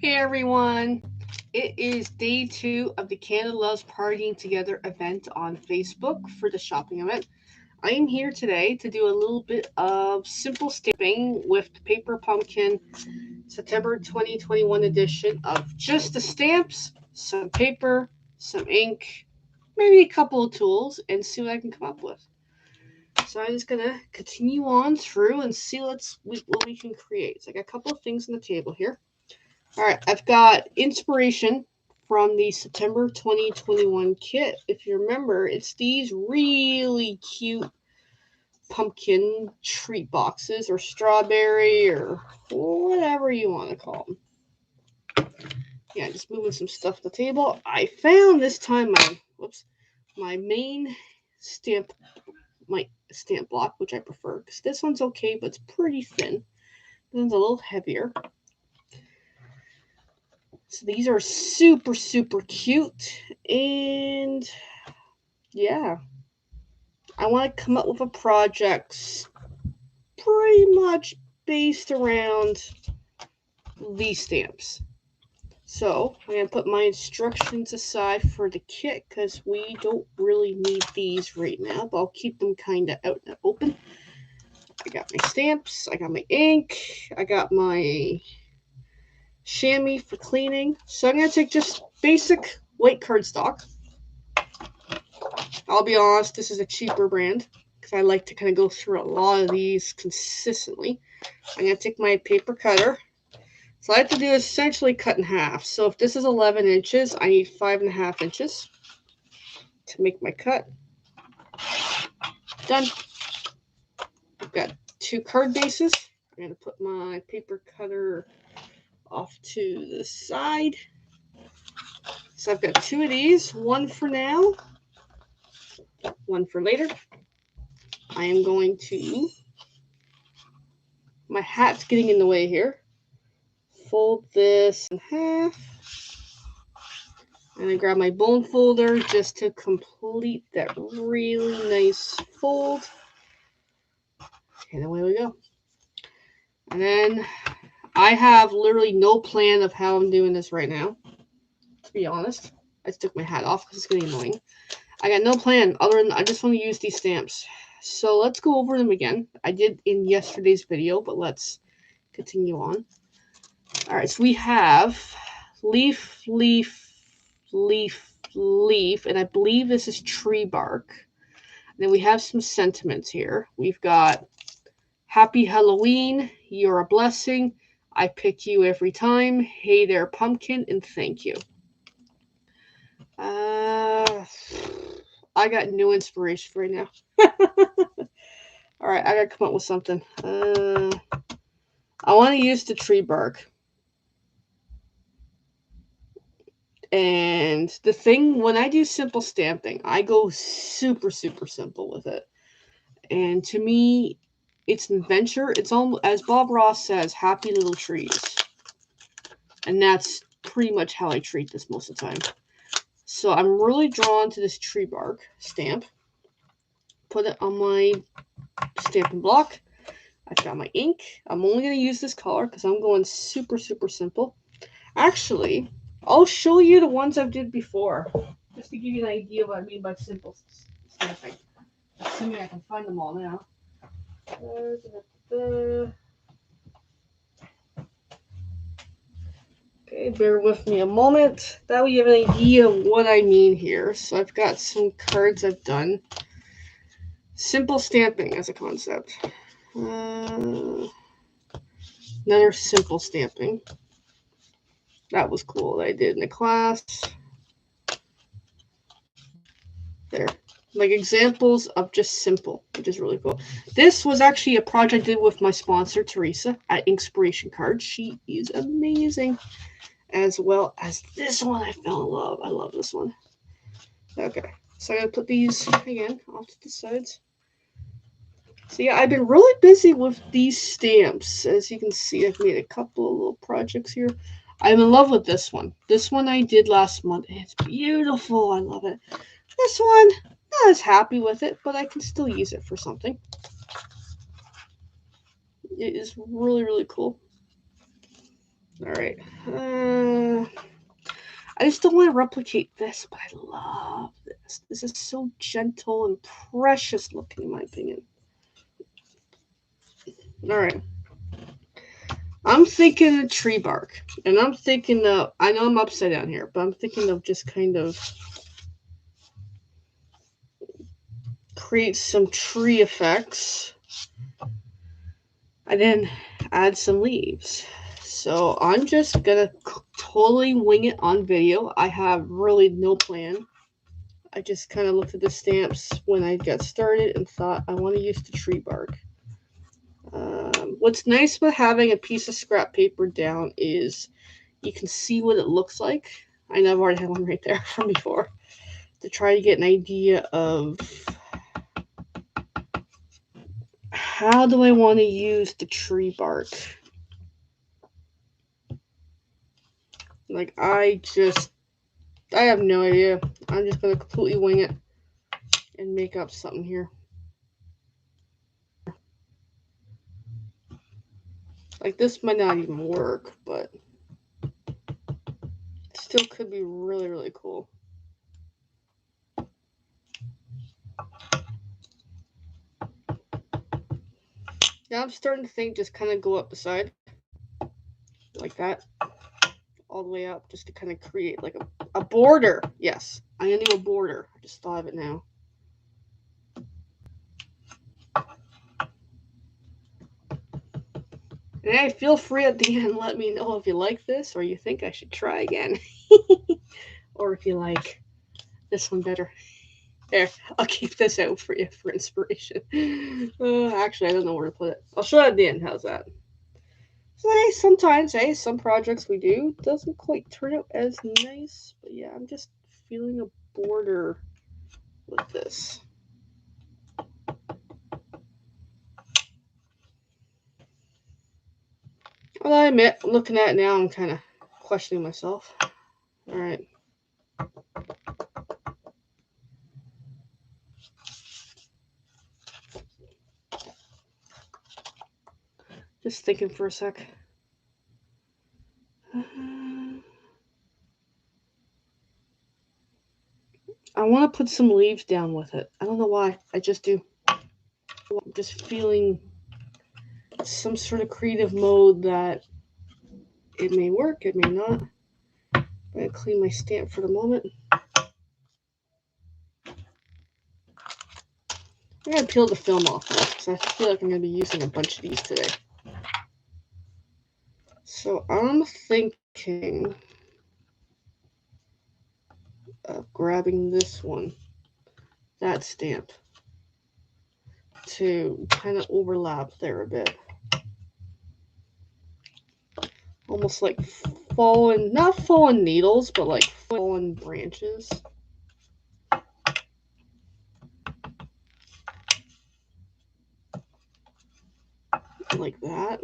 Hey everyone! It is day 2 of the Canada Loves Partying Together event on Facebook for the shopping event. I am here today to do a little bit of simple stamping with the Paper Pumpkin September 2021 edition of just the stamps, some paper, some ink, maybe a couple of tools, and see what I can come up with. So I'm just gonna continue on through and see what we can create. So I got a couple of things on the table here. All right, I've got inspiration from the September 2021 kit. If you remember, it's these really cute pumpkin treat boxes or strawberry or whatever you want to call them. Yeah, just moving some stuff to the table. I found this time my main stamp my stamp block, which I prefer because this one's okay, but it's pretty thin. This one's a little heavier. So these are super, super cute. And yeah, I want to come up with a project pretty much based around these stamps. So I'm going to put my instructions aside for the kit because we don't really need these right now, but I'll keep them kind of out and open. I got my stamps, I got my ink, I got my chamois for cleaning. So I'm going to take just basic white cardstock. I'll be honest, this is a cheaper brand because I like to kind of go through a lot of these consistently. I'm going to take my paper cutter. So I have to do essentially cut in half. So if this is 11 inches, I need 5.5 inches to make my cut. Done. I've got 2 card bases. I'm going to put my paper cutter off to the side. So I've got 2 of these, one for now, one for later. I am going to, my hat's getting in the way here. Fold this in half. And I grab my bone folder just to complete that really nice fold. And away we go. And then I have literally no plan of how I'm doing this right now. To be honest, I just took my hat off because it's getting annoying. I got no plan other than I just want to use these stamps. So let's go over them again. I did in yesterday's video, but let's continue on. All right, so we have leaf, leaf, leaf, leaf, and I believe this is tree bark. And then we have some sentiments here. We've got Happy Halloween, you're a blessing, I pick you every time, hey there pumpkin, and thank you. I got no inspiration right now. Alright, I gotta come up with something. I want to use the tree bark. And the thing, when I do simple stamping, I go super, super simple with it. And to me, it's an adventure. It's almost, as Bob Ross says, happy little trees. And that's pretty much how I treat this most of the time. So I'm really drawn to this tree bark stamp. Put it on my stamping block. I've got my ink. I'm only going to use this color because I'm going super, super simple. Actually, I'll show you the ones I've did before, just to give you an idea of what I mean by simple stamping. Assuming I can find them all now. Okay, bear with me a moment. That way you have an idea of what I mean here. So I've got some cards I've done. Simple stamping as a concept. Another simple stamping. That was cool that I did in the class. There. Like examples of just simple, which is really cool. This was actually a project I did with my sponsor, Teresa, at Inspiration Cards. She is amazing. As well as this one I fell in love. I love this one. Okay. So I'm going to put these, again, off to the sides. So yeah, I've been really busy with these stamps. As you can see, I've made a couple of little projects here. I'm in love with this one. This one I did last month. It's beautiful. I love it. This one, not as happy with it, but I can still use it for something. It is really, really cool. Alright. I just don't want to replicate this, but I love this. This is so gentle and precious looking, in my opinion. Alright. I'm thinking of tree bark. And I'm thinking of, I know I'm upside down here, but I'm thinking of just kind of create some tree effects. And then add some leaves. So I'm just gonna totally wing it on video. I have really no plan. I just kind of looked at the stamps when I got started and thought I want to use the tree bark. What's nice about having a piece of scrap paper down is you can see what it looks like. I know I've already had one right there from before to try to get an idea of how do I want to use the tree bark. Like I have no idea. I'm just going to completely wing it and make up something here. Like this might not even work, but it still could be really, really cool. Now I'm starting to think just kind of go up the side like that, all the way up, just to kind of create like a border. Yes, I'm going to do a border. I just thought of it now. And hey, feel free at the end, let me know if you like this or you think I should try again. Or if you like this one better. There, I'll keep this out for you for inspiration. Actually, I don't know where to put it. I'll show it at the end. How's that? So, hey, sometimes, some projects we do doesn't quite turn out as nice. But yeah, I'm just feeling a border with this. Well, I admit, looking at it now, I'm kind of questioning myself. All right. Just thinking for a sec. I want to put some leaves down with it. I don't know why. I just do. I'm just feeling some sort of creative mode that it may work, it may not. I'm going to clean my stamp for the moment. I'm going to peel the film off now because I feel like I'm going to be using a bunch of these today. So I'm thinking of grabbing this one, that stamp, to kind of overlap there a bit. Almost like not fallen needles, but like fallen branches. Like that.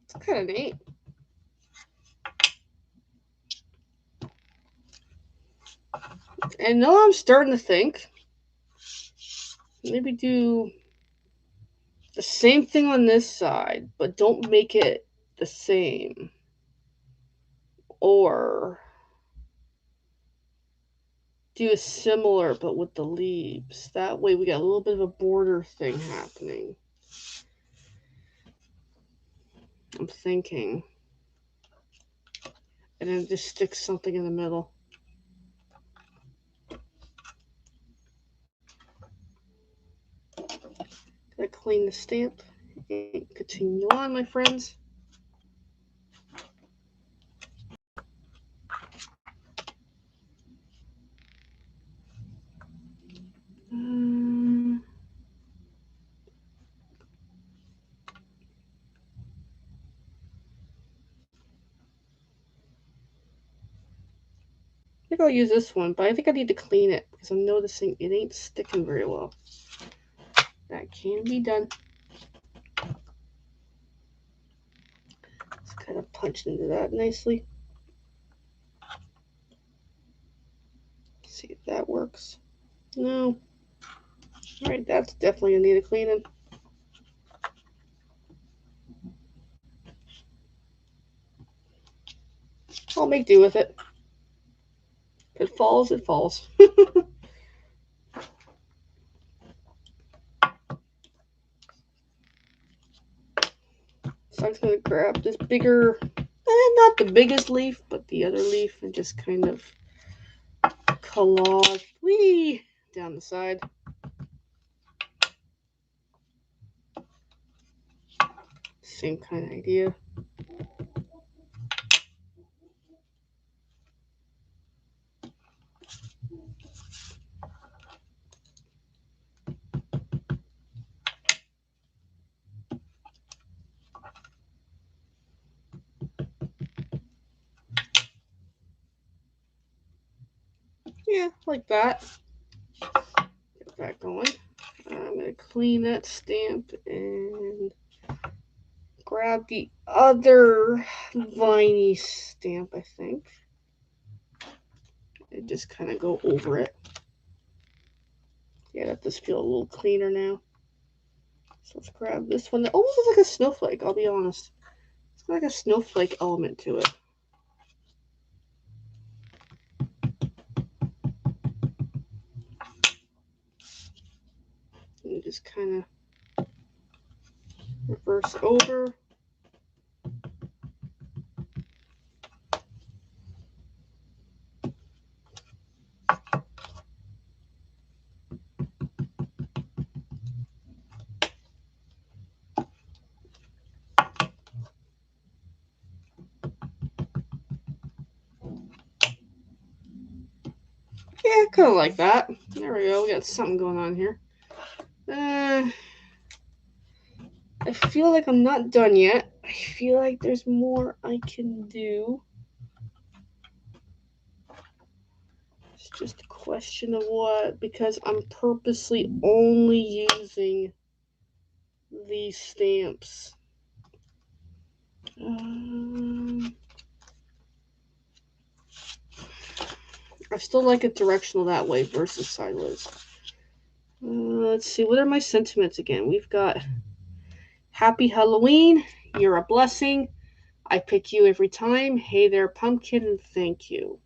It's kind of neat. And now I'm starting to think, maybe do the same thing on this side, but don't make it the same. Or do a similar, but with the leaves. That way we got a little bit of a border thing happening. I'm thinking. And then just stick something in the middle. Gotta clean the stamp and continue on, my friends. I think I'll use this one, but I think I need to clean it because I'm noticing it ain't sticking very well. That can be done. Just kind of punch into that nicely. see if that works. No. Alright, that's definitely gonna need a cleaning. I'll make do with it. If it falls, it falls. So I'm just gonna grab this bigger, not the biggest leaf, but the other leaf, and just kind of collage down the side. Same kind of idea. Yeah, like that. Get that going. I'm going to clean that stamp and grab the other viney stamp, I think. And just kind of go over it. Yeah, that does feel a little cleaner now. So let's grab this one. It almost looks like a snowflake, I'll be honest. It's got like a snowflake element to it. And just kind of reverse over. Yeah, kind of like that. There we go. We got something going on here. I feel like I'm not done yet. I feel like there's more I can do. It's just a question of what, because I'm purposely only using these stamps. I still like it directional that way versus sideways. Let's see, what are my sentiments again? We've got Happy Halloween, you're a blessing, I pick you every time, hey there pumpkin, and thank you.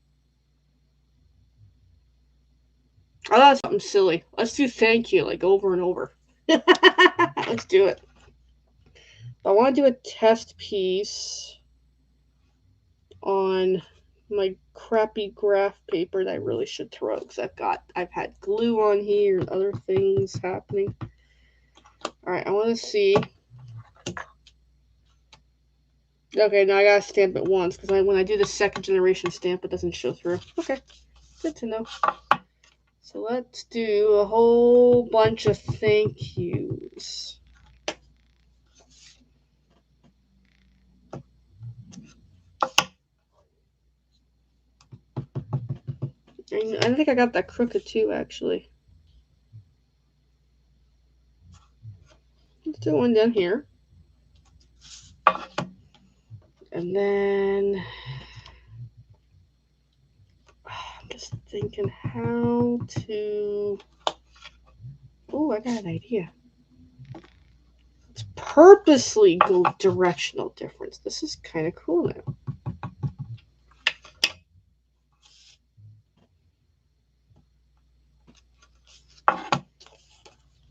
Oh, that's something silly. Let's do thank you, like over and over. Let's do it. I want to do a test piece on my crappy graph paper that I really should throw because I've had glue on here and other things happening. Alright, I want to see. Okay, now I gotta stamp it once because when I do the second generation stamp, it doesn't show through. Okay, good to know. So let's do a whole bunch of thank yous. I think I got that crooked too, actually. Let's do one down here. And then I'm just thinking how to. Oh, I got an idea. Let's purposely go directional difference. This is kind of cool now.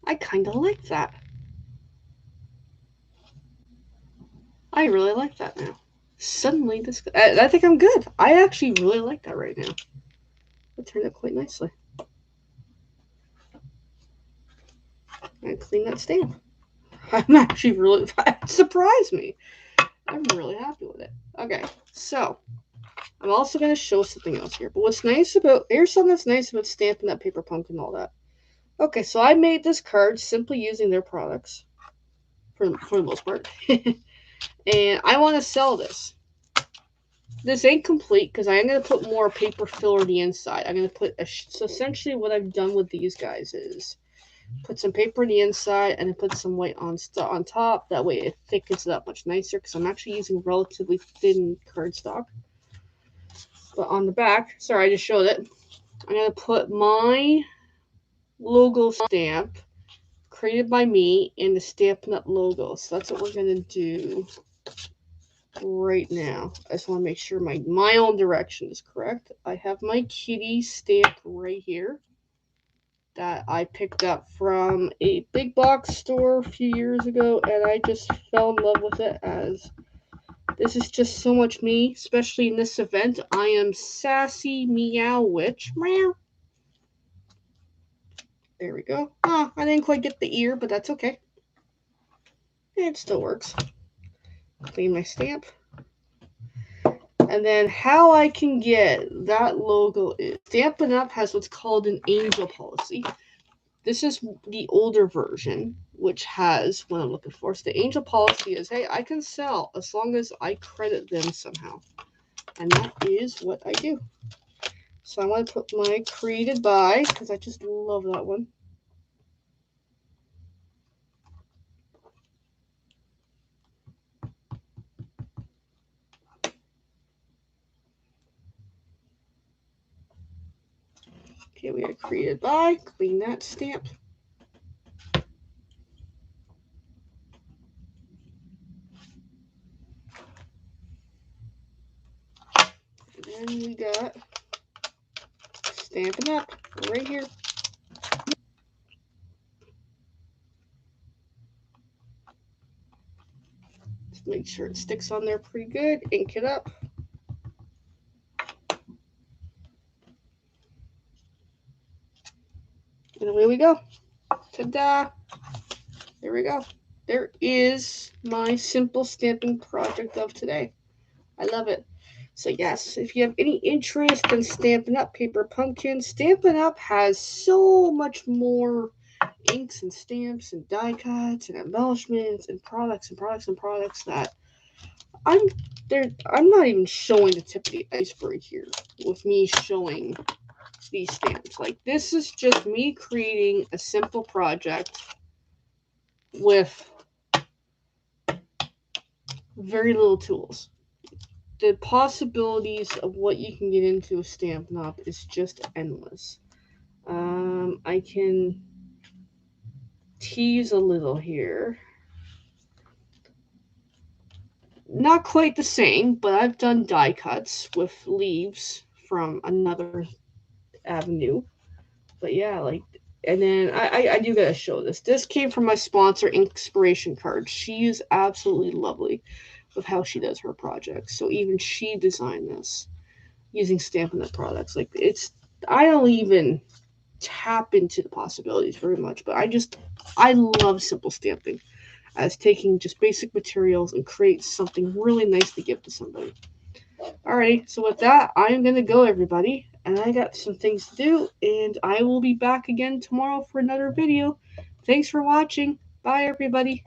I kind of like that. I really like that now. Suddenly, this. I think I'm good. I actually really like that right now. It turned out quite nicely. And clean that stamp. I'm actually really. It surprised me. I'm really happy with it. Okay, so I'm also going to show something else here. But what's nice about. Here's something that's nice about Stampin' Up paper pumpkin and all that. Okay, so I made this card simply using their products. For the most part. And I want to sell this. This ain't complete because I am going to put more paper filler on the inside. I'm going to put so essentially what I've done with these guys is put some paper on the inside and then put some white on top. That way it thickens it up much nicer because I'm actually using relatively thin cardstock. But on the back, sorry, I just showed it. I'm going to put my logo stamp created by me in the Stampin' Up logo. So that's what we're going to do right now. I just want to make sure my own direction is correct. I have my kitty stamp right here that I picked up from a big box store a few years ago, and I just fell in love with it as this is just so much me, especially in this event. I am Sassy Meow Witch. Meow. There we go. Oh, I didn't quite get the ear, but that's okay. It still works. Clean my stamp. And then how I can get that logo is Stampin' Up has what's called an angel policy. This is the older version, which has what I'm looking for. So the angel policy is, hey, I can sell as long as I credit them somehow. And that is what I do. So I want to put my created by, because I just love that one. Okay, we are created by, clean that stamp. And then we got Stampin' Up right here. Just make sure it sticks on there pretty good. Ink it up. And away we go. Ta-da! There we go. There is my simple stamping project of today. I love it. So yes, if you have any interest in Stampin' Up Paper Pumpkin, Stampin' Up has so much more inks and stamps and die cuts and embellishments and products that I'm I'm not even showing the tip of the iceberg here with me showing these stamps. Like this is just me creating a simple project with very little tools. The possibilities of what you can get into with Stampin' Up is just endless. I can tease a little here. Not quite the same, but I've done die cuts with leaves from another avenue. But yeah, like, and then I do gotta show this. This came from my sponsor, Inspiration Card. She is absolutely lovely with how she does her projects. So even she designed this using Stampin' Up products. Like it's, I don't even tap into the possibilities very much, but I love simple stamping as taking just basic materials and create something really nice to give to somebody. Alrighty, so with that, I'm gonna go, everybody, and I got some things to do, and I will be back again tomorrow for another video. Thanks for watching. Bye, everybody.